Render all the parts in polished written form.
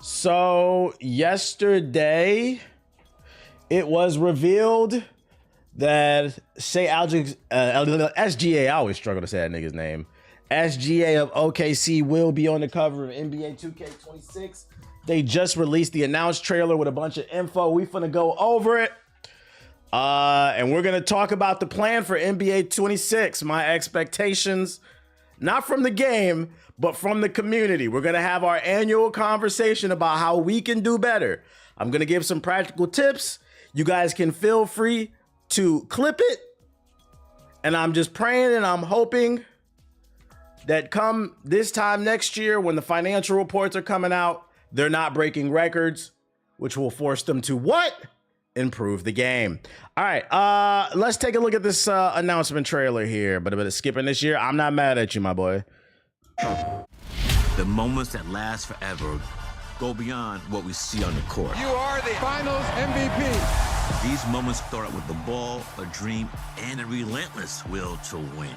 So yesterday, it was revealed that SGA, I always struggle to say that nigga's name. SGA of OKC will be on the cover of NBA 2K26. They just released the announced trailer with a bunch of info. We finna go over it. And we're gonna talk about the plan for NBA 26, my expectations, not from the game, but from the community. We're gonna have our annual conversation about how we can do better. I'm gonna give some practical tips. You guys can feel free to clip it. And I'm just praying and I'm hoping that come this time next year when the financial reports are coming out, they're not breaking records, which will force them to what? Improve the game. All right, let's take a look at this announcement trailer here. But a bit of skipping this year. I'm not mad at you, my boy. The moments that last forever go beyond what we see on the court. You are the Finals MVP. These moments start out with the ball, a dream, and a relentless will to win.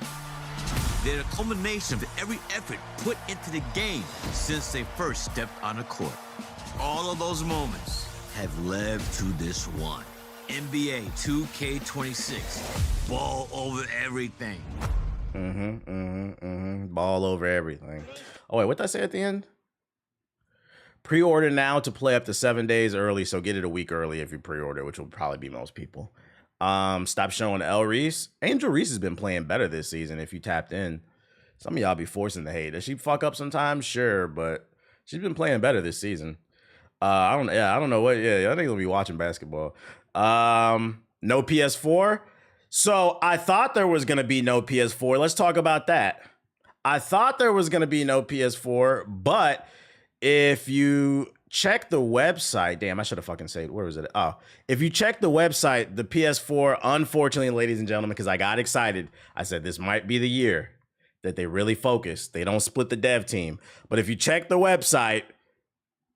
They're a culmination of every effort put into the game since they first stepped on the court. All of those moments have led to this one. NBA 2K26. Ball over everything. Ball over everything. Oh, wait, what did I say at the end? Pre-order now to play up to 7 days early, so get it a week early if you pre-order, which will probably be most people. Stop showing El Reese. Angel Reese has been playing better this season if you tapped in. Some of y'all be forcing the hate. Does she fuck up sometimes? Sure, but she's been playing better this season. I don't know what. Yeah, I think we'll be watching basketball. No PS4. So I thought there was gonna be no PS4. Let's talk about that. I thought there was gonna be no PS4, but if you check the website, damn, I should have fucking said, where was it? Oh, if you check the website, the PS4, unfortunately, ladies and gentlemen, because I got excited, I said this might be the year that they really focus. They don't split the dev team. But if you check the website,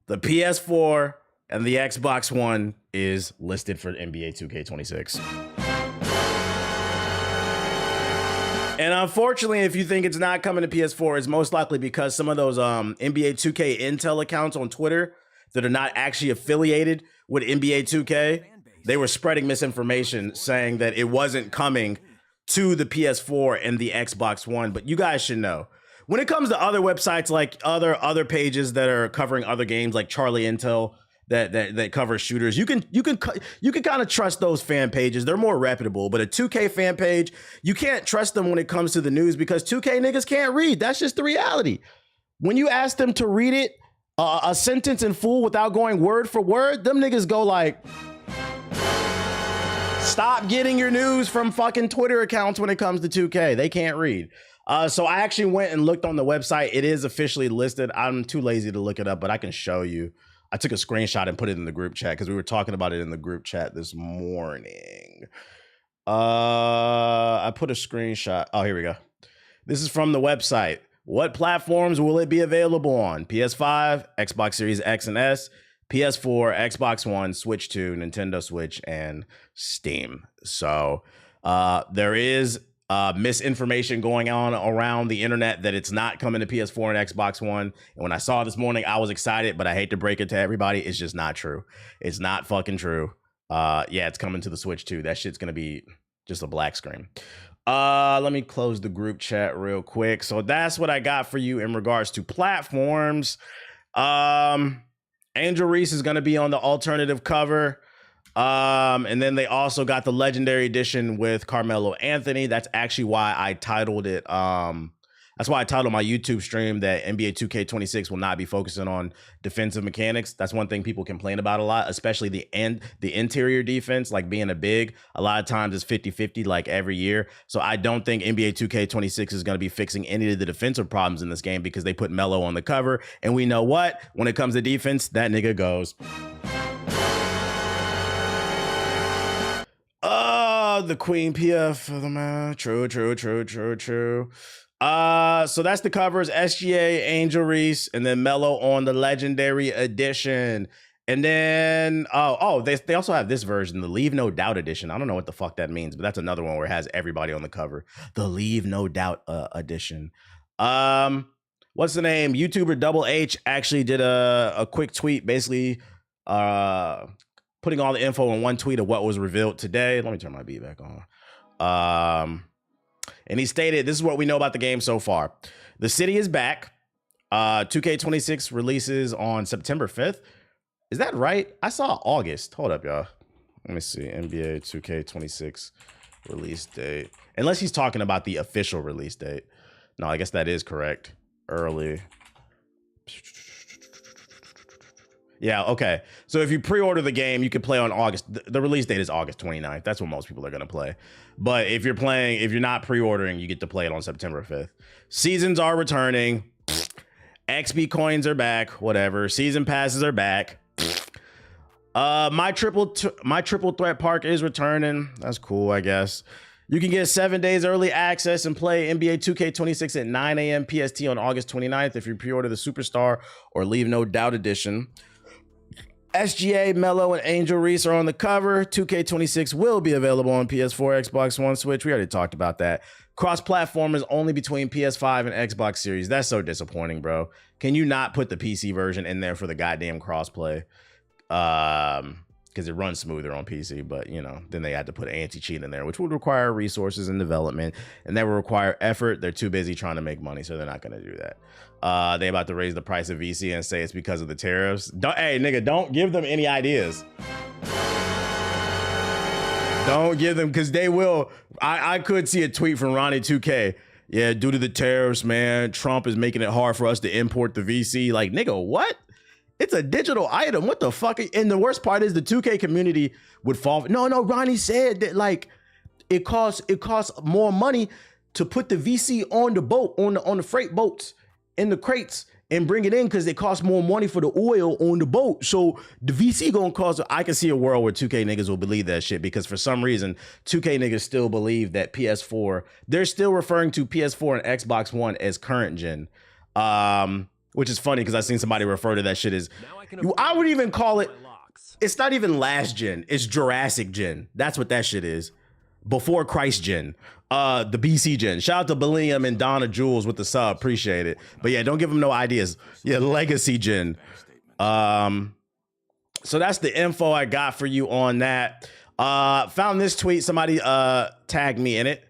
the PS4 and the Xbox One is listed for NBA 2K26. And unfortunately, if you think it's not coming to PS4, it's most likely because some of those NBA 2K Intel accounts on Twitter that are not actually affiliated with NBA 2K, they were spreading misinformation saying that it wasn't coming to the PS4 and the Xbox One. But you guys should know, when it comes to other websites like other pages that are covering other games like Charlie Intel that cover shooters, you can kind of trust those fan pages. They're more reputable. But a 2K fan page, you can't trust them when it comes to the news because 2K niggas can't read. That's just the reality. When you ask them to read it a sentence in full without going word for word, them niggas go like, stop getting your news from fucking Twitter accounts when it comes to 2K. They can't read. So I actually went and looked on the website. It is officially listed. I'm too lazy to look it up, but I can show you. I took a screenshot and put it in the group chat because we were talking about it in the group chat this morning. I put a screenshot. Oh, here we go. This is from the website. What platforms will it be available on? PS5, Xbox Series X and S, PS4, Xbox One, Switch 2, Nintendo Switch, and Steam. So there is misinformation going on around the internet that it's not coming to PS4 and Xbox One. And when I saw it this morning, I was excited, but I hate to break it to everybody. It's just not true. It's not fucking true. Yeah, it's coming to the Switch too. That shit's going to be just a black screen. Let me close the group chat real quick. So that's what I got for you in regards to platforms. Angel Reese is going to be on the alternative cover. And then they also got the Legendary Edition with Carmelo Anthony. That's actually why I titled it. That's why I titled my YouTube stream that NBA 2K26 will not be focusing on defensive mechanics. That's one thing people complain about a lot, especially the interior defense, like being a big. A lot of times it's 50-50 like every year. So I don't think NBA 2K26 is going to be fixing any of the defensive problems in this game because they put Melo on the cover. And we know what? When it comes to defense, that nigga goes. The Queen PF of the man. True. So that's the covers: SGA, Angel Reese, and then Melo on the Legendary Edition. And then they also have this version, the Leave No Doubt Edition. I don't know what the fuck that means, but that's another one where it has everybody on the cover. The Leave No Doubt edition. what's the name? YouTuber Double H actually did a quick tweet, basically putting all the info in one tweet of what was revealed today. Let me turn my beat back on. And he stated, this is what we know about the game so far. The city is back. 2K26 releases on September 5th. Is that right? I saw August. Hold up, y'all. Let me see. NBA 2K26 release date. Unless he's talking about the official release date. No, I guess that is correct. Early. Yeah, okay. So if you pre-order the game, you can play on August. The release date is August 29th. That's when most people are going to play. But if you're not pre-ordering, you get to play it on September 5th. Seasons are returning. XP coins are back. Whatever. Season passes are back. My triple threat park is returning. That's cool, I guess. You can get 7 days early access and play NBA 2K26 at 9 a.m. PST on August 29th if you pre-order the Superstar or Leave No Doubt edition. SGA, Melo, and Angel Reese are on the cover. 2K26 will be available on PS4, Xbox One, Switch. We already talked about that. Cross-platform is only between PS5 and Xbox Series. That's so disappointing, bro. Can you not put the PC version in there for the goddamn crossplay? Because it runs smoother on PC, but you know, then they had to put anti-cheat in there, which would require resources and development, and that would require effort. They're too busy trying to make money, so they're not going to do that. They about to raise the price of VC and say it's because of the tariffs. Hey, nigga, don't give them any ideas. Don't give them, because they will. I could see a tweet from Ronnie 2K. Yeah, due to the tariffs, man, Trump is making it hard for us to import the VC. Like, nigga, what? It's a digital item. What the fuck? And the worst part is the 2K community would fall. No, Ronnie said that like it costs more money to put the VC on the boat, on the freight boats in the crates and bring it in because it costs more money for the oil on the boat. So the VC gonna cost. I can see a world where 2K niggas will believe that shit because for some reason 2K niggas still believe that PS4. They're still referring to PS4 and Xbox One as current gen. Which is funny because I seen somebody refer to that shit as, I would even call it, it's not even last gen, it's Jurassic gen. That's what that shit is. Before Christ gen. The BC gen. Shout out to Billiam and Donna Jules with the sub, appreciate it. But yeah, don't give them no ideas. Yeah, Legacy gen. So that's the info I got for you on that. Found this tweet, somebody tagged me in it.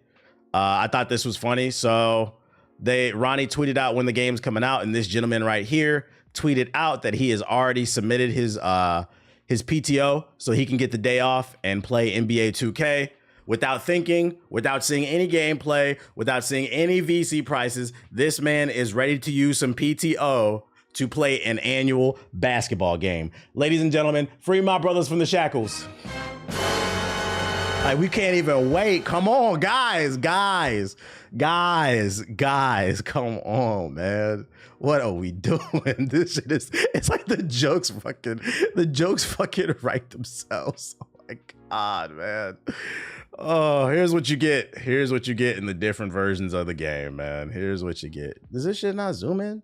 I thought this was funny, so Ronnie tweeted out when the game's coming out, and this gentleman right here tweeted out that he has already submitted his PTO so he can get the day off and play NBA 2K without thinking, without seeing any gameplay, without seeing any VC prices. This man is ready to use some PTO to play an annual basketball game. Ladies and gentlemen, free my brothers from the shackles. Like, we can't even wait. Come on, guys, come on, man. What are we doing? This shit is, it's like the jokes fucking write themselves. Oh my God, man. Oh, here's what you get. Here's what you get in the different versions of the game, man. Here's what you get. Does this shit not zoom in?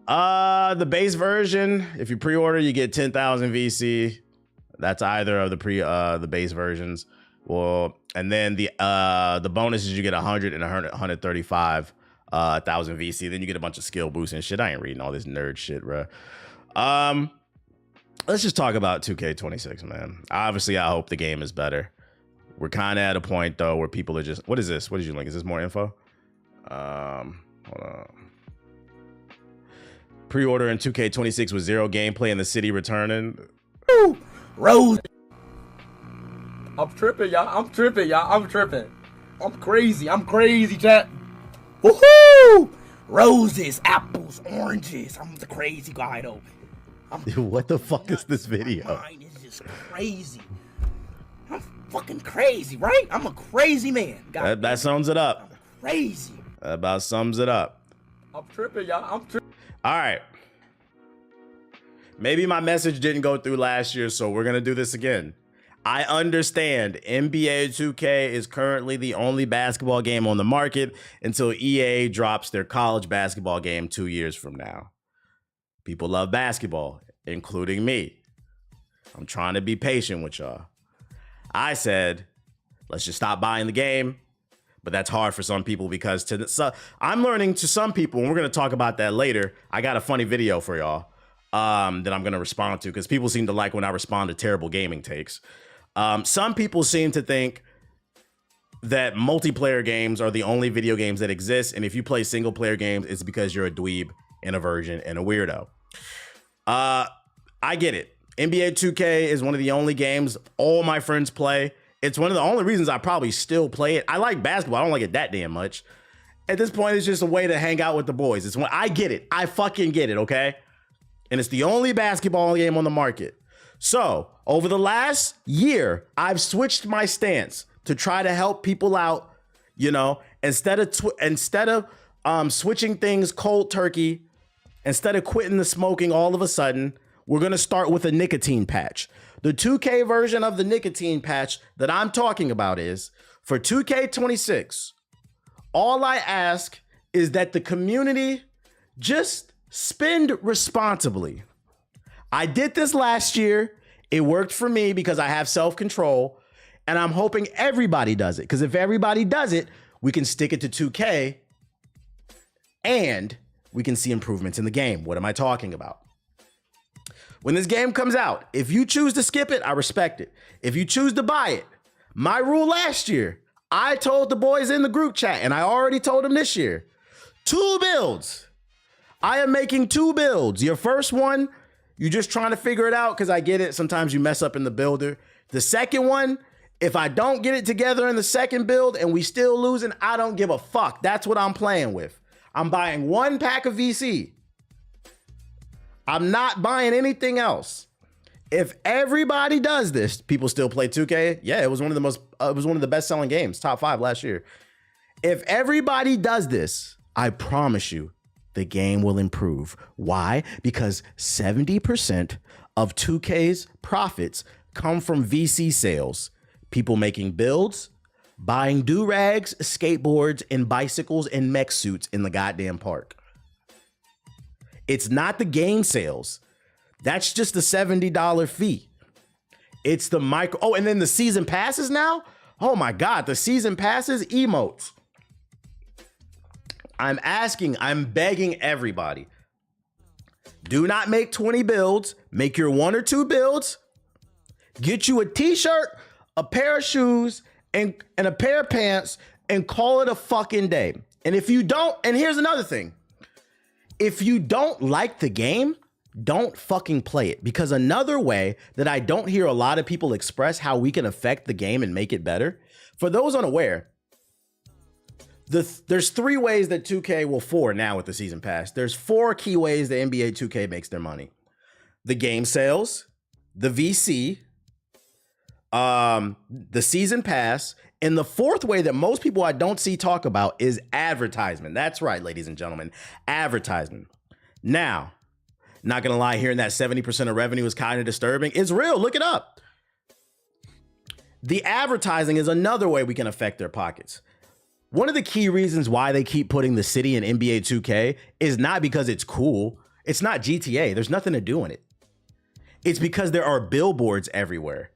The base version, if you pre-order, you get 10,000 VC. That's either of the base versions. Well, and then the bonus is you get 100 and 135 thousand VC. Then you get a bunch of skill boosts and shit. I ain't reading all this nerd shit, bro. Let's just talk about 2K26, man. Obviously, I hope the game is better. We're kind of at a point though where people are just, what is this? What did you link? Is this more info? Hold on. Pre-order in 2K26 with zero gameplay in the city returning. Ooh, Rose. I'm tripping, y'all. I'm tripping. I'm crazy, chat. Woohoo! Roses, apples, oranges. I'm the crazy guy, though. Dude, what the fuck is this video? My mind is just crazy. I'm fucking crazy, right? I'm a crazy man. That sums it up. I'm crazy. That about sums it up. I'm tripping, y'all. I'm tripping. All right. Maybe my message didn't go through last year, so we're going to do this again. I understand NBA 2K is currently the only basketball game on the market until EA drops their college basketball game 2 years from now. People love basketball, including me. I'm trying to be patient with y'all. I said, let's just stop buying the game, But that's hard for some people because I'm learning to some people, and we're going to talk about that later. I got a funny video for y'all that I'm going to respond to because people seem to like when I respond to terrible gaming takes. Some people seem to think that multiplayer games are the only video games that exist. And if you play single player games, it's because you're a dweeb and a virgin and a weirdo. I get it. NBA 2K is one of the only games all my friends play. It's one of the only reasons I probably still play it. I like basketball. I don't like it that damn much. At this point, it's just a way to hang out with the boys. It's when I get it. I fucking get it, okay? And it's the only basketball game on the market. So over the last year, I've switched my stance to try to help people out, you know, instead of switching things cold turkey, instead of quitting the smoking all of a sudden, we're going to start with a nicotine patch. The 2K version of the nicotine patch that I'm talking about is for 2K26. All I ask is that the community just spend responsibly. I did this last year. It worked for me because I have self-control, and I'm hoping everybody does it. Because if everybody does it, we can stick it to 2K and we can see improvements in the game. What am I talking about? When this game comes out, if you choose to skip it, I respect it. If you choose to buy it, my rule last year, I told the boys in the group chat, and I already told them this year, 2 builds. I am making 2 builds. Your first one, you're just trying to figure it out because I get it. Sometimes you mess up in the builder. The second one, if I don't get it together in the second build and we still losing, I don't give a fuck. That's what I'm playing with. I'm buying 1 pack of VC. I'm not buying anything else. If everybody does this, people still play 2K. Yeah, it was one of the best selling games, top 5 last year. If everybody does this, I promise you, the game will improve. Why? Because 70% of 2K's profits come from VC sales. People making builds, buying do-rags, skateboards, and bicycles and mech suits in the goddamn park. It's not the game sales. That's just the $70 fee. It's the micro. Oh, and then the season passes now? Oh my God, the season passes, emotes. I'm begging everybody. Do not make 20 builds. Make your 1 or 2 builds. Get you a t-shirt, a pair of shoes, and a pair of pants, and call it a fucking day. And if you don't, and here's another thing. If you don't like the game, don't fucking play it. Because another way that I don't hear a lot of people express how we can affect the game and make it better, for those unaware, there's 3 ways that 2K, well 4 now with the season pass. There's 4 key ways that NBA 2K makes their money. The game sales, the VC, the season pass, and the 4th way that most people I don't see talk about is advertisement. That's right, ladies and gentlemen, advertisement. Now, not gonna lie, hearing that 70% of revenue is kind of disturbing. It's real, look it up. The advertising is another way we can affect their pockets. One of the key reasons why they keep putting the city in NBA 2K is not because it's cool. It's not GTA. There's nothing to do in it. It's because there are billboards everywhere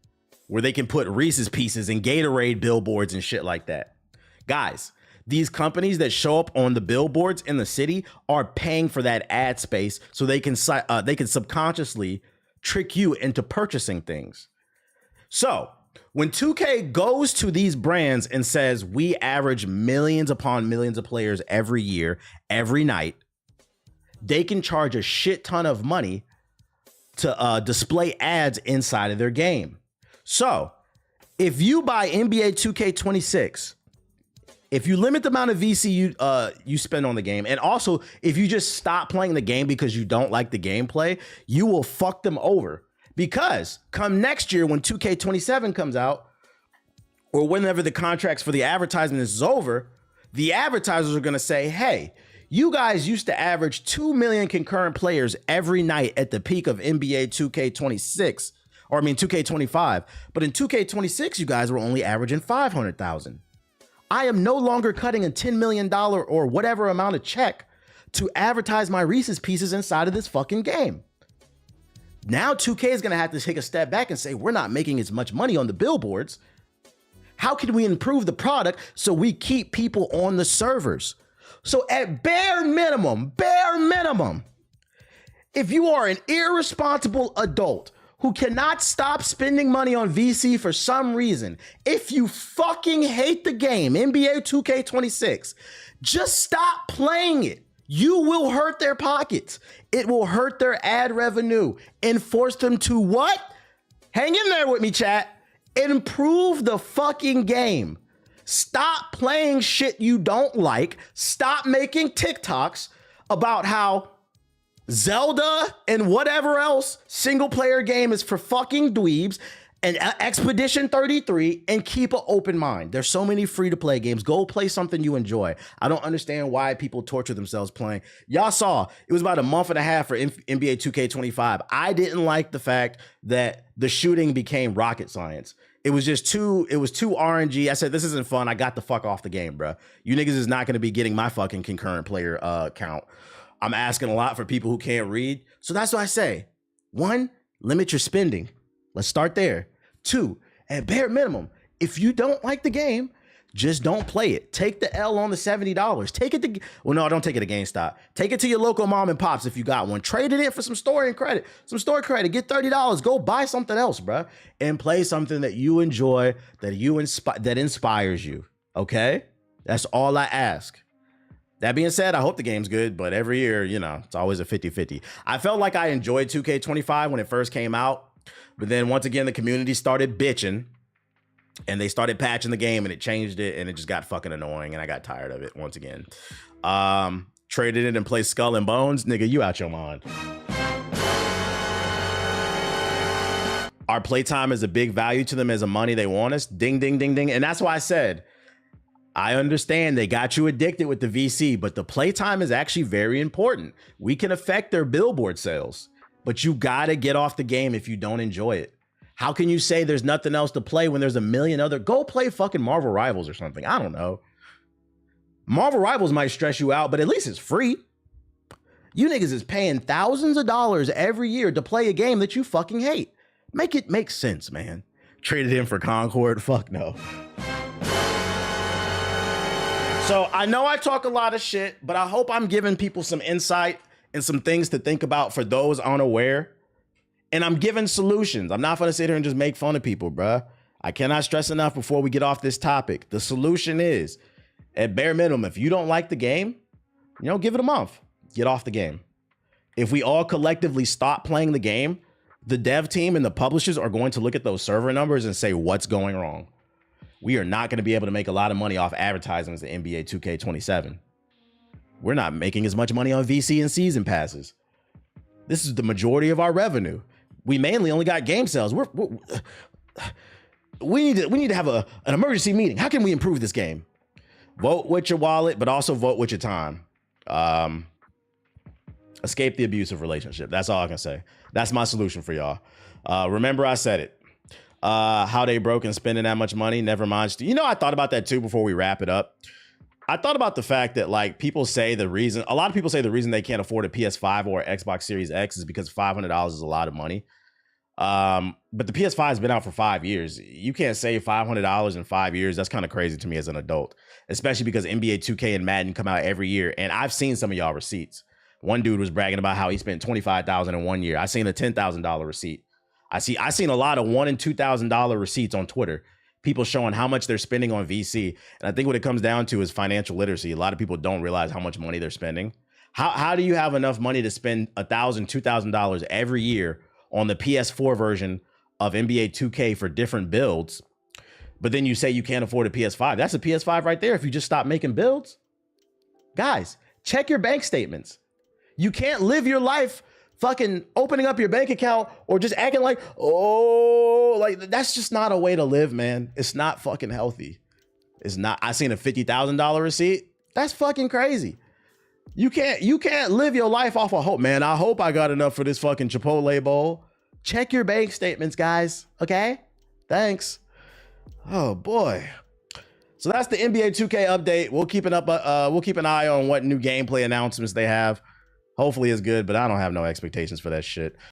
where they can put Reese's Pieces and Gatorade billboards and shit like that. Guys, these companies that show up on the billboards in the city are paying for that ad space so they can subconsciously trick you into purchasing things. So when 2K goes to these brands and says, we average millions upon millions of players every year, every night, they can charge a shit ton of money to display ads inside of their game. So if you buy NBA 2K26, if you limit the amount of VC you spend on the game, and also if you just stop playing the game because you don't like the gameplay, you will fuck them over. Because come next year when 2K27 comes out, or whenever the contracts for the advertisement is over, the advertisers are going to say, hey, you guys used to average 2 million concurrent players every night at the peak of NBA 2K26, or I mean 2K25. But in 2K26, you guys were only averaging 500,000. I am no longer cutting a $10 million or whatever amount of check to advertise my Reese's Pieces inside of this fucking game. Now 2K is going to have to take a step back and say, we're not making as much money on the billboards. how can we improve the product so we keep people on the servers? So at bare minimum, if you are an irresponsible adult who cannot stop spending money on VC for some reason, if you fucking hate the game, NBA 2K26, just stop playing it. You will hurt their pockets. It will hurt their ad revenue and force them to what? Hang in there with me, chat. Improve the fucking game. Stop playing shit you don't like. Stop making TikToks about how Zelda and whatever else single player game is for fucking dweebs and Expedition 33, and keep an open mind. There's so many free to play games. Go play something you enjoy. I don't understand why people torture themselves playing. Y'all saw it was about a month and a half for NBA 2K25. I didn't like the fact that the shooting became rocket science. It was too RNG. I said, this isn't fun. I got the fuck off the game, bro. You niggas is not going to be getting my fucking concurrent player count. I'm asking a lot for people who can't read. So that's what I say. 1, limit your spending. Let's start there. 2, at bare minimum, if you don't like the game, just don't play it. Take the L on the $70. Take it to, well, no, don't take it to GameStop. Take it to your local mom and pops if you got one. Trade it in for some store credit. Get $30. Go buy something else, bro, and play something that you enjoy, that inspires you. Okay? That's all I ask. That being said, I hope the game's good, but every year, it's always a 50-50. I felt like I enjoyed 2K25 when it first came out, but then once again, the community started bitching, and they started patching the game, and it changed it, and it just got fucking annoying, and I got tired of it once again. Traded it and played Skull and Bones. Nigga, you out your mind. Our playtime is a big value to them as a money they want us. Ding, ding, ding, ding. And that's why I said, I understand they got you addicted with the VC, but the playtime is actually very important. We can affect their billboard sales, but you gotta get off the game if you don't enjoy it. How can you say there's nothing else to play when there's a million other? Go play fucking Marvel Rivals or something. I don't know. Marvel Rivals might stress you out, but at least it's free. You niggas is paying thousands of dollars every year to play a game that you fucking hate. Make it make sense, man. Traded in for Concord? Fuck no. So I know I talk a lot of shit, but I hope I'm giving people some insight and some things to think about for those unaware. And I'm giving solutions. I'm not going to sit here and just make fun of people, bruh. I cannot stress enough before we get off this topic. The solution is, at bare minimum, if you don't like the game, give it a month. Get off the game. If we all collectively stop playing the game, the dev team and the publishers are going to look at those server numbers and say, what's going wrong? We are not going to be able to make a lot of money off advertising as the NBA 2K27. We're not making as much money on VC and season passes. This is the majority of our revenue. We mainly only got game sales. We need to have an emergency meeting. How can we improve this game? Vote with your wallet, but also vote with your time. Escape the abusive relationship. That's all I can say. That's my solution for y'all. Remember, I said it. How they broke and spending that much money. Never mind. I thought about that too before we wrap it up. I thought about the fact that a lot of people say the reason they can't afford a PS5 or Xbox Series X is because $500 is a lot of money. But the PS5 has been out for 5 years. You can't save $500 in 5 years. That's kind of crazy to me as an adult, especially because NBA 2K and Madden come out every year. And I've seen some of y'all receipts. One dude was bragging about how he spent $25,000 in 1 year. I seen a $10,000 receipt. I seen a lot of $1,000 and $2,000 receipts on Twitter. People showing how much they're spending on VC. And I think what it comes down to is financial literacy. A lot of people don't realize how much money they're spending. How do you have enough money to spend $1,000, $2,000 every year on the PS4 version of NBA 2K for different builds, but then you say you can't afford a PS5? That's a PS5 right there if you just stop making builds. Guys, check your bank statements. You can't live your life fucking opening up your bank account or just acting like, that's just not a way to live, man. It's not fucking healthy. It's not. I seen a $50,000 receipt. That's fucking crazy. You can't live your life off of hope, man. I hope I got enough for this fucking Chipotle bowl. Check your bank statements, guys. Okay? Thanks. Oh boy. So that's the NBA 2K update. We'll keep an eye on what new gameplay announcements they have. Hopefully it's good, but I don't have no expectations for that shit.